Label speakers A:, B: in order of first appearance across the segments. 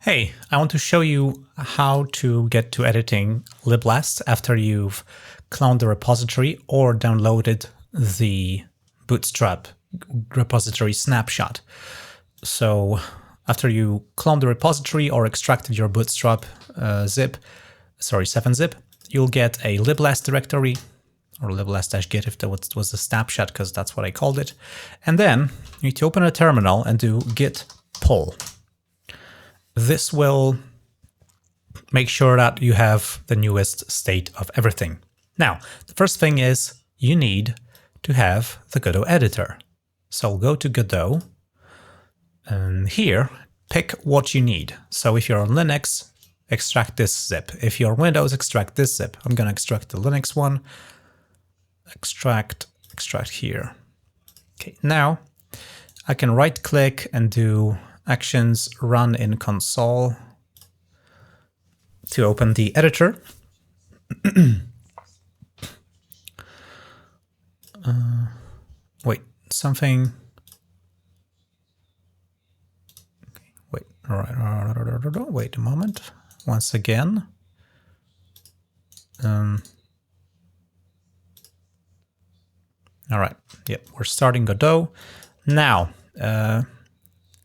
A: Hey, I want to show you how to get to editing Liblast after you've cloned the repository or downloaded the Bootstrap repository snapshot. So after you clone the repository or extracted your Bootstrap 7-zip, you'll get a Liblast directory, or liblast-git if that was the snapshot, because that's what I called it. And then you need to open a terminal and do git pull. This will make sure that you have the newest state of everything. Now, the first thing is you need to have the Godot editor. So go to Godot, and here, pick what you need. So if you're on Linux, extract this zip. If you're on Windows, extract this zip. I'm going to extract the Linux one. Extract here. Okay, now I can right click and do actions run in console to open the editor. Wait, something. Okay, wait, all right, wait a moment. Once again. All right, yep, we're starting Godot. Now,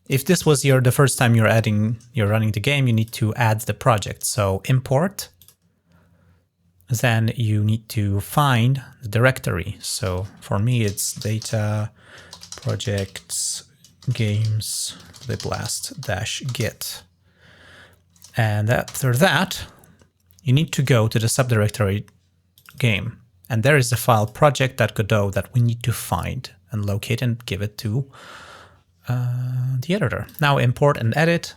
A: if this was the first time you're running the game, you need to add the project. So import, then you need to find the directory. So for me, it's data projects games liblast-git. And after that, you need to go to the subdirectory game. And there is the file project.godot that we need to find and locate and give it to the editor. Now import and edit.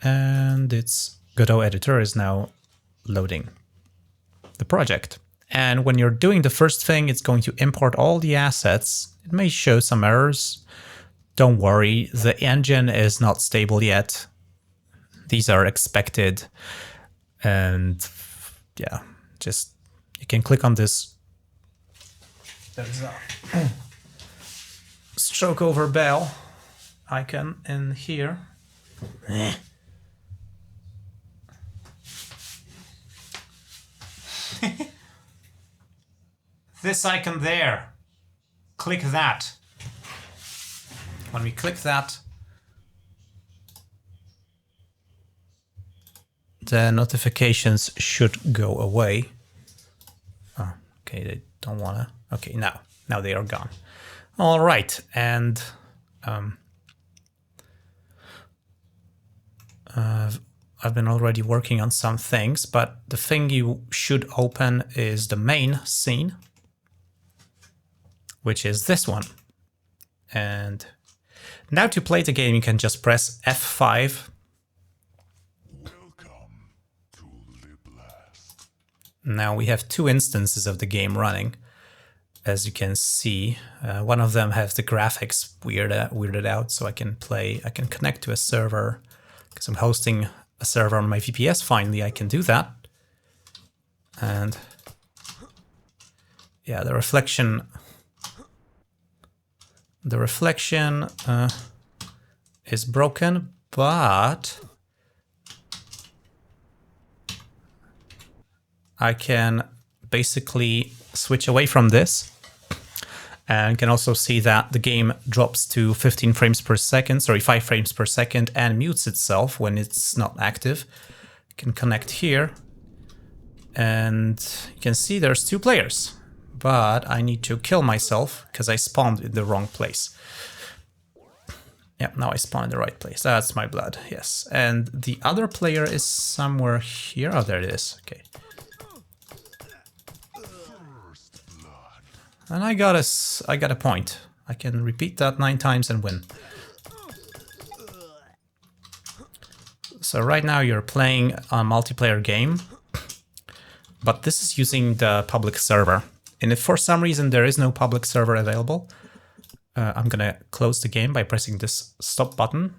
A: And its Godot editor is now loading the project. And when you're doing the first thing, it's going to import all the assets. It may show some errors. Don't worry, the engine is not stable yet. These are expected. And yeah, just you can click on this. There's a stroke over bell icon in here. This icon there. Click that. When we click that, the notifications should go away. Oh, okay, they don't wanna. Okay, now they are gone. All right, and I've been already working on some things, but the thing you should open is the main scene, which is this one. And now to play the game, you can just press F5.
B: Welcome to Liblast.
A: Now we have two instances of the game running. As you can see, one of them has the graphics weirded out, so I can connect to a server because I'm hosting a server on my VPS. Finally, I can do that. And yeah, the reflection is broken, but I can basically switch away from this. And can also see that the game drops to 15 frames per second, sorry, 5 frames per second, and mutes itself when it's not active. You can connect here, and you can see there's two players, but I need to kill myself because I spawned in the wrong place. Yeah, now I spawned in the right place. That's my blood, yes. And the other player is somewhere here. Oh, there it is, okay. And I got a point. I can repeat that 9 times and win. So right now you're playing a multiplayer game, but this is using the public server. And if for some reason there is no public server available, I'm gonna close the game by pressing this stop button.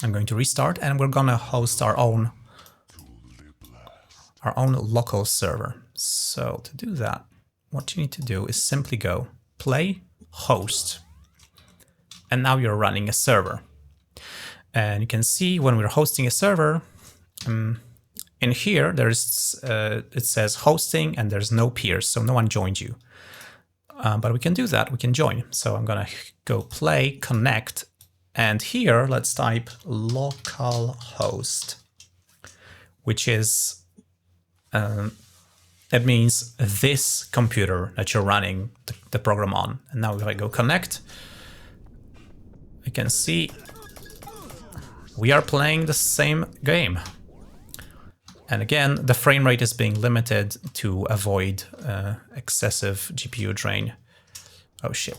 A: I'm going to restart, and we're gonna host our own local server. So to do that, what you need to do is simply go play host. And now you're running a server. And you can see when we're hosting a server, in here, there's it says hosting and there's no peers, so no one joined you. But we can do that, we can join. So I'm gonna go play, connect, and here let's type localhost, which is, it means this computer that you're running the program on. And now if I go connect, I can see we are playing the same game. And again, the frame rate is being limited to avoid excessive GPU drain. Oh shit.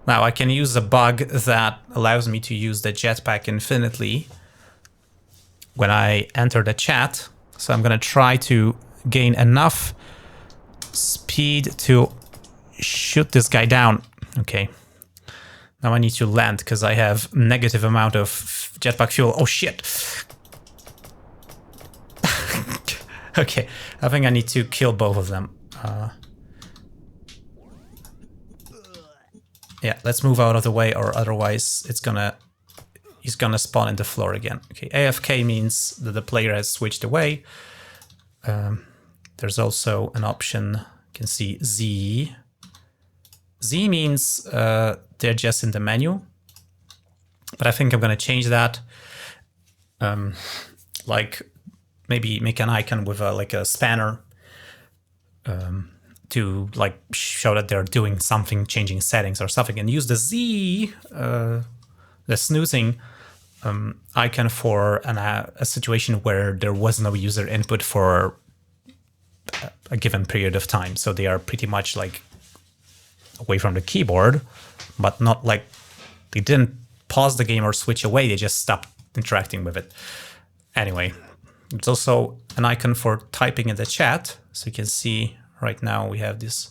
A: Now I can use a bug that allows me to use the jetpack infinitely when I enter the chat. So I'm gonna try to gain enough speed to shoot this guy down. Okay. Now I need to land because I have negative amount of jetpack fuel. Oh shit. Okay, I think I need to kill both of them. Yeah, let's move out of the way, or otherwise he's gonna spawn in the floor again. Okay, AFK means that the player has switched away. There's also an option, you can see Z. Z means they're just in the menu, but I think I'm gonna change that. Like maybe make an icon with like a spanner to like show that they're doing something, changing settings or something, and use the Z, the snoozing icon for a situation where there was no user input for a given period of time. So they are pretty much like away from the keyboard, but not like they didn't pause the game or switch away, they just stopped interacting with it. Anyway, there's also an icon for typing in the chat. So you can see right now we have this,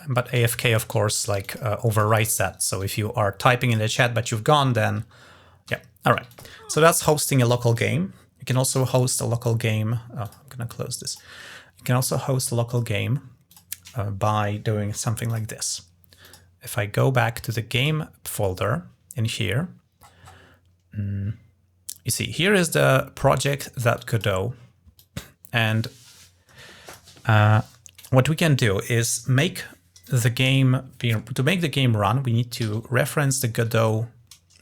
A: but AFK of course like overwrites that. So if you are typing in the chat but you've gone, then yeah, all right. So that's hosting a local game. You can also host a local game. Oh, I'm gonna close this. You can also host a local game by doing something like this. If I go back to the game folder in here, you see here is the project.godot, and what we can do is make the game, to make the game run, we need to reference the Godot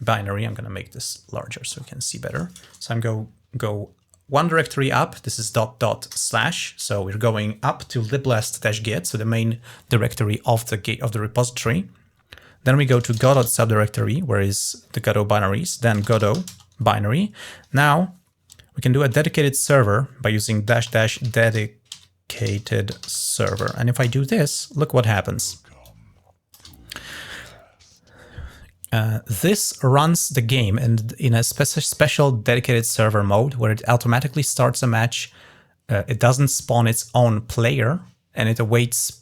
A: binary. I'm going to make this larger so you can see better. So I'm going to go one directory up. This is .. So we're going up to liblast-git, so the main directory of the repository. Then we go to Godot subdirectory, where is the Godot binaries, then Godot binary. Now we can do a dedicated server by using -- dedicated server. And if I do this, look what happens. This runs the game in a special dedicated server mode where it automatically starts a match. It doesn't spawn its own player, and it awaits,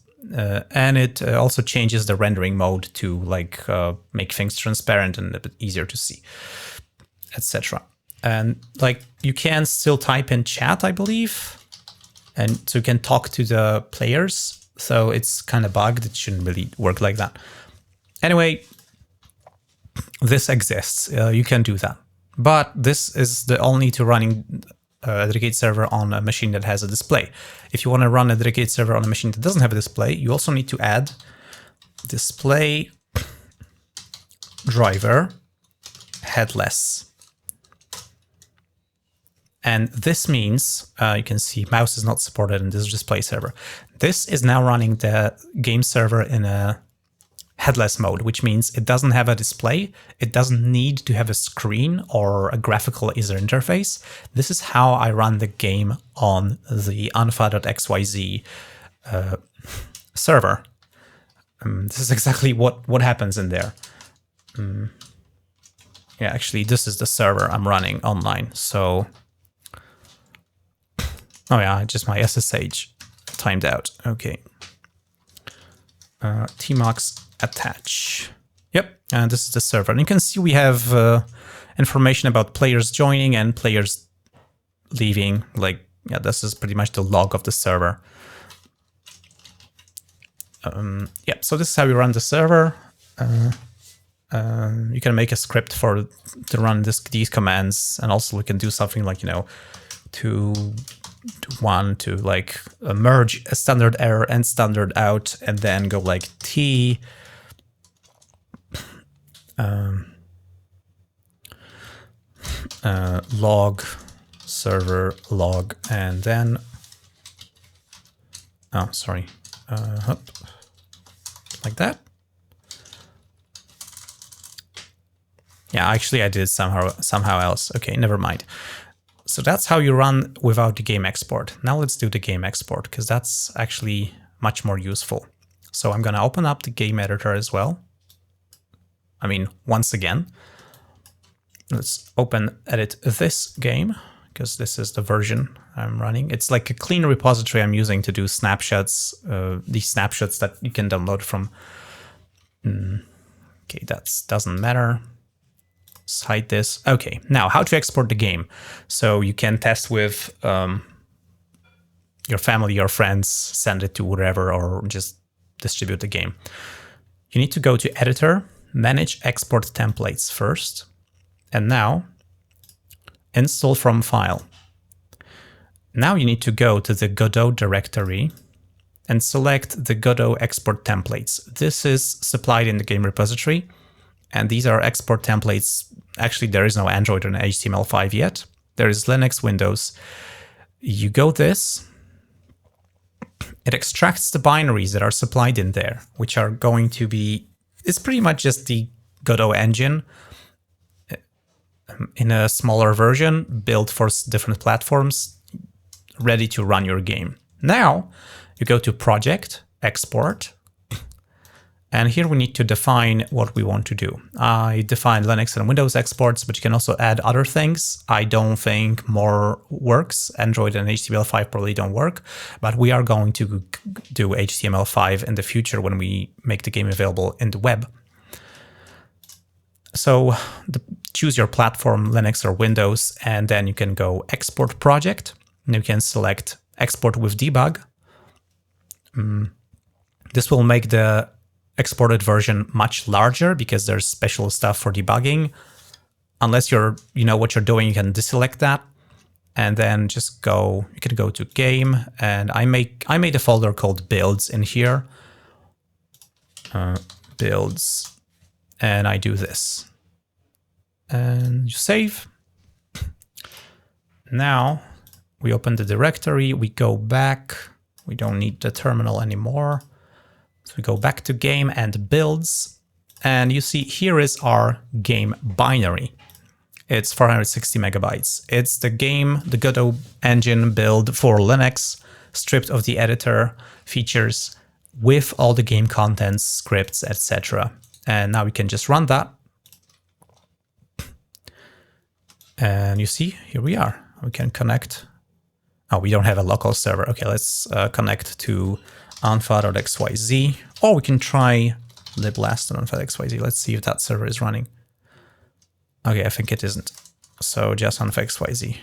A: and it also changes the rendering mode to like make things transparent and a bit easier to see, etc. And like you can still type in chat, I believe, and so you can talk to the players. So it's kind of bugged. It shouldn't really work like that. Anyway, this exists. You can do that, but this is the only to running a dedicated server on a machine that has a display. If you want to run a dedicated server on a machine that doesn't have a display, you also need to add display driver headless. And this means, you can see mouse is not supported in this display server. This is now running the game server in a headless mode, which means it doesn't have a display. It doesn't need to have a screen or a graphical user interface. This is how I run the game on the unfa.xyz server. This is exactly what happens in there. Yeah, actually, this is the server I'm running online. So, oh yeah, just my SSH timed out. Okay. Tmux attach. Yep, and this is the server. And you can see we have information about players joining and players leaving. Like, yeah, this is pretty much the log of the server. Yeah, so this is how you run the server. You can make a script to run these commands, and also we can do something like, to like merge a standard error and standard out, and then go like t log server log, and then like that. Yeah, actually I did somehow else. Okay, never mind. So that's how you run without the game export. Now let's do the game export, because that's actually much more useful. So I'm going to open up the game editor as well. I mean, once again, let's edit this game, because this is the version I'm running. It's like a clean repository I'm using to do snapshots, these snapshots that you can download from. Okay, that doesn't matter. Let's hide this. Okay, now how to export the game. So you can test with your family, your friends, send it to wherever, or just distribute the game. You need to go to Editor, Manage Export Templates first, and now Install from File. Now you need to go to the Godot directory and select the Godot export templates. This is supplied in the game repository, and these are export templates. Actually, there is no Android or HTML5 yet. There is Linux, Windows. You go this, it extracts the binaries that are supplied in there, which are going to be, it's pretty much just the Godot engine in a smaller version, built for different platforms, ready to run your game. Now you go to Project, Export, and here we need to define what we want to do. I define Linux and Windows exports, but you can also add other things. I don't think more works. Android and HTML5 probably don't work, but we are going to do HTML5 in the future when we make the game available in the web. So choose your platform, Linux or Windows, and then you can go Export Project. And you can select Export with Debug. This will make the exported version much larger because there's special stuff for debugging. Unless you know what you're doing, you can deselect that, and then just go. You can go to Game, and I made a folder called Builds in here. Builds, and I do this, and you save. Now we open the directory. We go back. We don't need the terminal anymore. So we go back to Game and Builds, and you see here is our game binary. It's 460 megabytes. It's the game, the Godot engine build for Linux, stripped of the editor features with all the game contents, scripts, etc. And now we can just run that. And you see, here we are. We can connect. Oh, we don't have a local server. Okay, let's connect to unfa.xyz, or we can try Liblast on unfa.xyz. Let's see if that server is running. Okay, I think it isn't. So just unfa.xyz.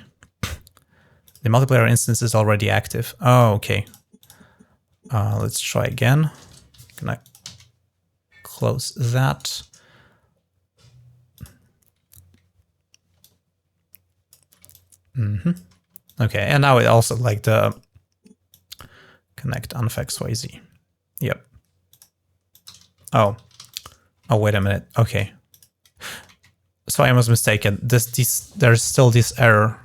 A: The multiplayer instance is already active. Oh, okay. Let's try again. Can I close that? Okay, and now it also like the connect unfa.xyz. Yep. Oh, wait a minute. Okay. So I was mistaken. There's still this error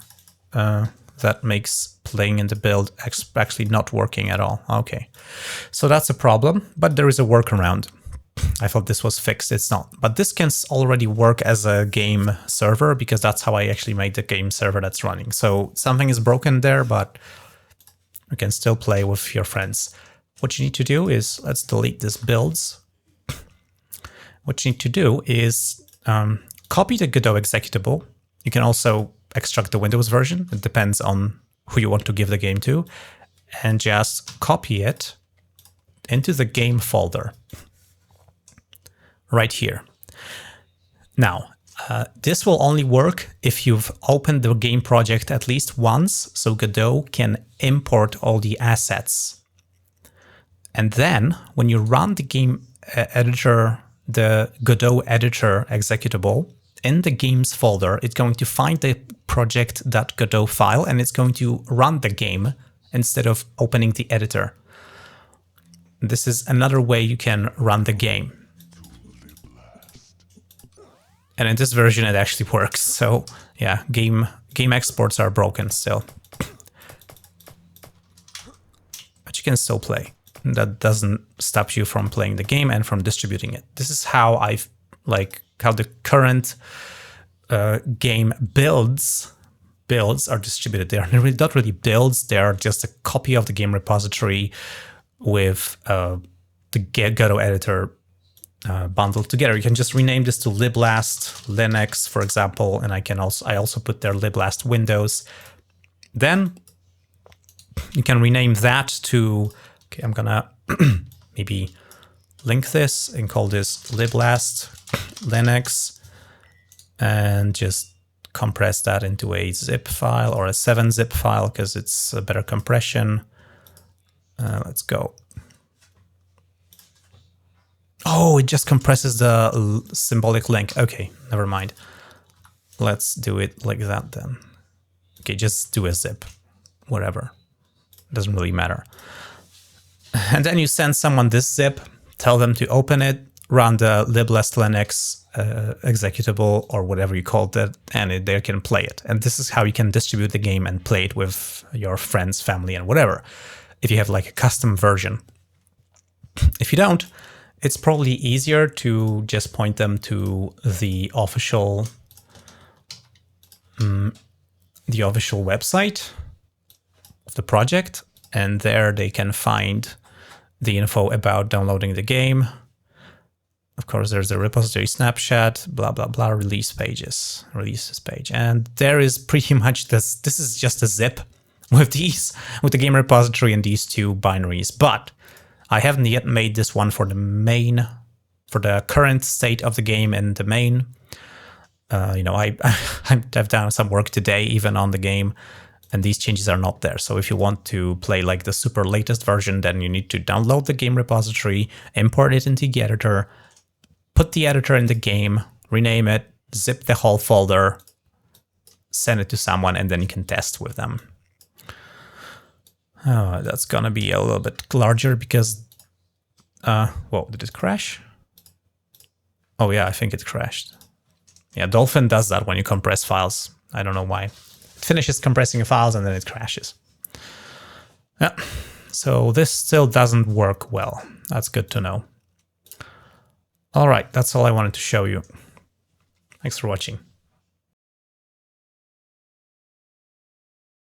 A: that makes playing in the build actually not working at all. Okay. So that's a problem, but there is a workaround. I thought this was fixed. It's not. But this can already work as a game server because that's how I actually made the game server that's running. So something is broken there, but you can still play with your friends. What you need to do is, let's delete this builds. What you need to do is copy the Godot executable. You can also extract the Windows version. It depends on who you want to give the game to. And just copy it into the game folder. Right here. Now, this will only work if you've opened the game project at least once, so Godot can import all the assets. And then when you run the game editor, the Godot editor executable, in the games folder, it's going to find the project.godot file and it's going to run the game instead of opening the editor. This is another way you can run the game. And in this version, it actually works. So yeah, game exports are broken still. But you can still play. That doesn't stop you from playing the game and from distributing it. This is how how the current game builds are distributed. They are not really builds. They are just a copy of the game repository with the Godot editor bundled together. You can just rename this to Liblast Linux, for example, and I also put there Liblast Windows. Then you can rename that to, okay, I'm gonna maybe link this and call this Liblast Linux and just compress that into a zip file or a 7-zip file because it's a better compression. Let's go. Oh, it just compresses the symbolic link. Okay, never mind. Let's do it like that then. Okay, just do a zip, whatever. Doesn't really matter. And then you send someone this zip, tell them to open it, run the Liblast Linux executable or whatever you called it, and they can play it. And this is how you can distribute the game and play it with your friends, family, and whatever, if you have like a custom version. If you don't, it's probably easier to just point them to the official website of the project, and there they can find the info about downloading the game. Of course, there's a repository snapshot, blah, blah, blah, releases page. And there is pretty much this. This is just a zip with the game repository and these two binaries. But I haven't yet made this one for the current state of the game in the main. I've done some work today even on the game, and these changes are not there. So if you want to play like the super latest version, then you need to download the game repository, import it into the editor, put the editor in the game, rename it, zip the whole folder, send it to someone, and then you can test with them. Oh, that's gonna be a little bit larger because, whoa, did it crash? Oh yeah, I think it crashed. Yeah, Dolphin does that when you compress files. I don't know why. It finishes compressing files and then it crashes. Yeah, so this still doesn't work well. That's good to know. All right, that's all I wanted to show you. Thanks for watching.